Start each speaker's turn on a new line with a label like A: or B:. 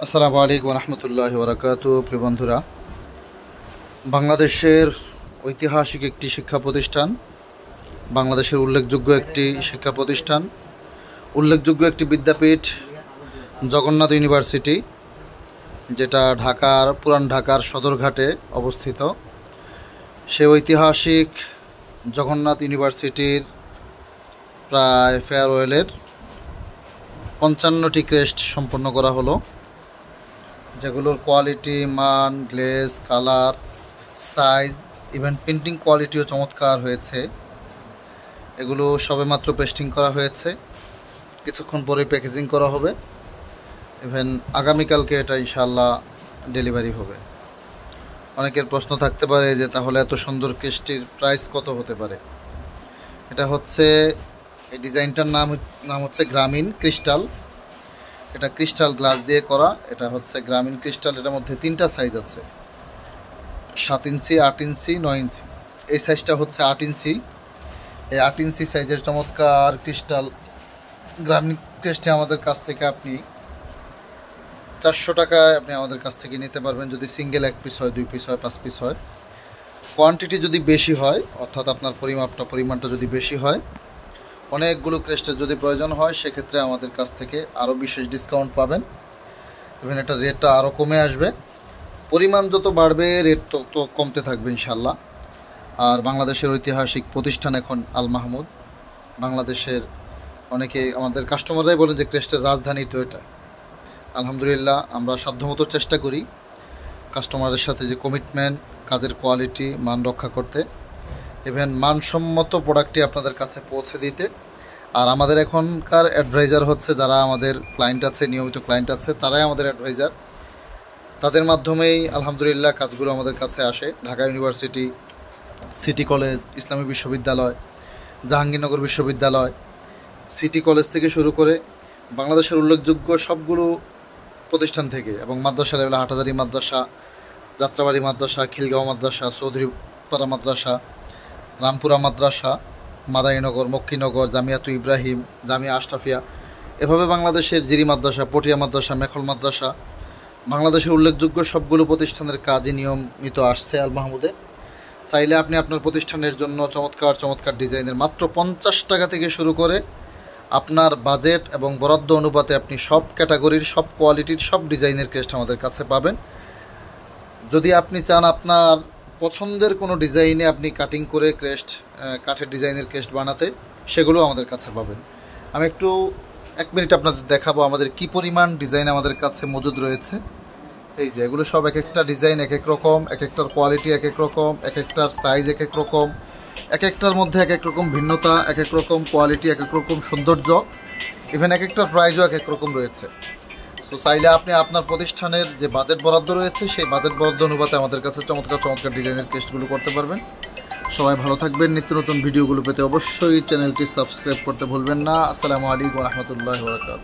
A: আসসালামু আলাইকুম রহমতুল্লাহি ওয়া বারাকাতুহু। প্রিয় বন্ধুরা, বাংলাদেশের ঐতিহাসিক একটি শিক্ষা প্রতিষ্ঠান, বাংলাদেশের উল্লেখযোগ্য একটি শিক্ষা প্রতিষ্ঠান, উল্লেখযোগ্য একটি বিদ্যাপীঠ জগন্নাথ ইউনিভার্সিটি, যেটা পুরান ঢাকার সদরঘাটে অবস্থিত। সে ঐতিহাসিক জগন্নাথ ইউনিভার্সিটির প্রায় ফেয়ারওয়েলের 55টি ক্রেস্ট সম্পন্ন করা হলো, যেগুলোর কোয়ালিটি, মান, glaze, colour, size, even printing কোয়ালিটিও চমৎকার হয়েছে। এগুলো সবেমাত্র পেস্টিং করা হয়েছে, কিছুক্ষণ পরে প্যাকেজিং করা হবে। ইভেন আগামীকালকে এটা ইনশাআল্লাহ ডেলিভারি হবে। অনেকের প্রশ্ন থাকতে পারে যে তাহলে এত সুন্দর কেসটির প্রাইস কত হতে পারে। এটা হচ্ছে, এই ডিজাইনটার নাম হচ্ছে গ্রামীণ ক্রিস্টাল। এটা ক্রিস্টাল গ্লাস দিয়ে করা। এটা হচ্ছে গ্রামীণ ক্রিস্টাল। এটার মধ্যে 3টা সাইজ আছে, 7 ইঞ্চি, 8 ইঞ্চি, 9 ইঞ্চি। এই সাইজটা হচ্ছে 8 ইঞ্চি। এই 8 ইঞ্চি সাইজের চমৎকার ক্রিস্টাল গ্রামীণ ক্রিস্টে আমাদের কাছ থেকে আপনি 400 টাকায় আপনি আমাদের কাছ থেকে নিতে পারবেন, যদি সিঙ্গেল 1 পিস হয়, 2 পিস হয়, 5 পিস হয়। কোয়ান্টিটি যদি বেশি হয়, অর্থাৎ আপনার পরিমাণটা যদি বেশি হয়, অনেকগুলো ক্রেস্টের যদি প্রয়োজন হয়, সেক্ষেত্রে আমাদের কাছ থেকে আরও বিশেষ ডিসকাউন্ট পাবেন। ইভেন এটা রেটটা আরও কমে আসবে। পরিমাণ যত বাড়বে রেট তত কমতে থাকবে ইনশাল্লাহ। আর বাংলাদেশের ঐতিহাসিক প্রতিষ্ঠান এখন আল মাহমুদ। বাংলাদেশের অনেকে আমাদের কাস্টমাররাই বলে যে ক্রেস্টের রাজধানী তো এটা। আলহামদুলিল্লাহ, আমরা সাধ্যমতো চেষ্টা করি কাস্টমারের সাথে যে কমিটমেন্ট, কাজের কোয়ালিটি, মান রক্ষা করতে, ইভেন মানসম্মত প্রোডাক্টটি আপনাদের কাছে পৌঁছে দিতে। আর আমাদের এখনকার অ্যাডভাইজার হচ্ছে, যারা আমাদের ক্লায়েন্ট আছে, নিয়মিত ক্লায়েন্ট আছে, তারাই আমাদের অ্যাডভাইজার। তাদের মাধ্যমেই আলহামদুলিল্লাহ কাজগুলো আমাদের কাছে আসে। ঢাকা ইউনিভার্সিটি, সিটি কলেজ, ইসলামী বিশ্ববিদ্যালয়, জাহাঙ্গীরনগর বিশ্ববিদ্যালয়, সিটি কলেজ থেকে শুরু করে বাংলাদেশের উল্লেখযোগ্য সবগুলো প্রতিষ্ঠান থেকে, এবং মাদ্রাসা লেভেলে হাটহাজারী মাদ্রাসা, যাত্রাবাড়ি মাদ্রাসা, খিলগাঁও মাদ্রাসা, চৌধুরীপাড়া মাদ্রাসা, রামপুরা মাদ্রাসা, মাদারীনগর, মক্কিনগর, জামিয়াতু ইব্রাহিম, জামিয়া আশরাফিয়া, এভাবে বাংলাদেশের জিরি মাদ্রাসা, পটিয়া মাদ্রাসা, মেখল মাদ্রাসা, বাংলাদেশের উল্লেখযোগ্য সবগুলো প্রতিষ্ঠানের কাজই নিয়মিত আসছে আল মাহমুদে। চাইলে আপনি আপনার প্রতিষ্ঠানের জন্য চমৎকার ডিজাইনের মাত্র 50 টাকা থেকে শুরু করে আপনার বাজেট এবং বরাদ্দ অনুপাতে আপনি সব ক্যাটাগরির, সব কোয়ালিটির, সব ডিজাইনের ক্রেস্ট আমাদের কাছে পাবেন। যদি আপনি চান আপনার পছন্দের কোনো ডিজাইনে আপনি কাটিং করে কাঠের ডিজাইনের ক্রেস্ট বানাতে, সেগুলো আমাদের কাছে পাবেন। আমি একটু 1 মিনিট আপনাদের দেখাবো আমাদের কি পরিমাণ ডিজাইন আমাদের কাছে মজুদ রয়েছে। এই যে এগুলো সব এক একটা ডিজাইন এক এক রকম, এক একটার কোয়ালিটি এক এক রকম, এক একটার সাইজ এক এক রকম, এক একটার মধ্যে এক এক রকম ভিন্নতা, এক এক রকম কোয়ালিটি, এক এক রকম সৌন্দর্য, ইভেন এক একটার প্রাইসও এক এক রকম রয়েছে। সো চাইলে আপনি আপনার প্রতিষ্ঠানের যে বাজেট বরাদ্দ রয়েছে, সেই বাজেট বরাদ্দ অনুপাতে আমাদের কাছে চমৎকার ডিজাইনের টেস্টগুলো করতে পারবেন। সবাই ভালো থাকবেন। নিত্য নতুন ভিডিওগুলো পেতে অবশ্যই চ্যানেলটি সাবস্ক্রাইব করতে ভুলবেন না। আসসালামু আলাইকুম রহমতুল্লাহি ওয়া বারাকাতুহু।